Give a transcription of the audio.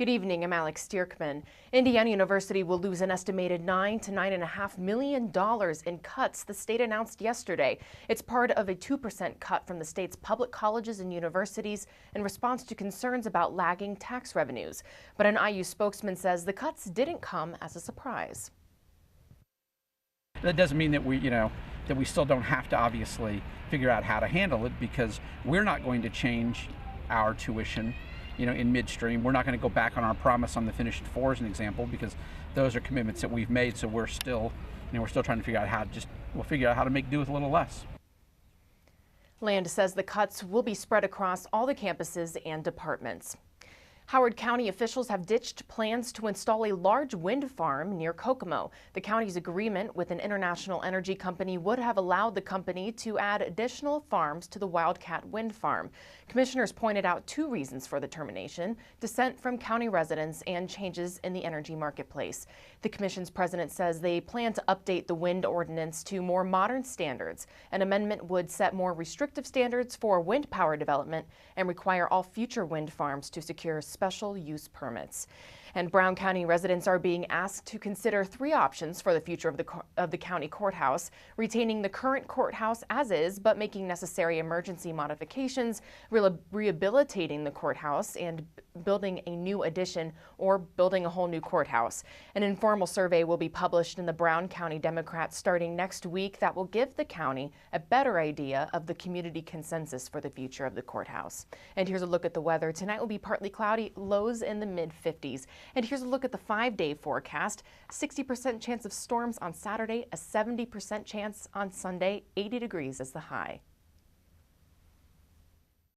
Good evening, I'm Dierckman. Indiana University will lose an estimated $9 to $9.5 million in cuts the state announced yesterday. It's part of a 2% cut from the state's public colleges and universities in response to concerns about lagging tax revenues. But an IU spokesman says the cuts didn't come as a surprise. That doesn't mean that we still don't have to obviously figure out how to handle it, because we're not going to change our tuition in midstream. We're not going to go back on our promise on the finished four as an example, because those are commitments that we've made. So we're still trying to figure out how to make do with a little less. Land says the cuts will be spread across all the campuses and departments. Howard County officials have ditched plans to install a large wind farm near Kokomo. The county's agreement with an international energy company would have allowed the company to add additional farms to the Wildcat Wind Farm. Commissioners pointed out two reasons for the termination: dissent from county residents and changes in the energy marketplace. The commission's president says they plan to update the wind ordinance to more modern standards. An amendment would set more restrictive standards for wind power development and require all future wind farms to secure special use permits. And Brown County residents are being asked to consider three options for the future of the county courthouse: retaining the current courthouse as is, but making necessary emergency modifications, rehabilitating the courthouse and building a new addition, or building a whole new courthouse. An informal survey will be published in the Brown County Democrat starting next week that will give the county a better idea of the community consensus for the future of the courthouse. And here's a look at the weather. Tonight will be partly cloudy, lows in the mid-50s. And here's a look at the 5-day forecast. 60% chance of storms on Saturday, a 70% chance on Sunday, 80 degrees is the high.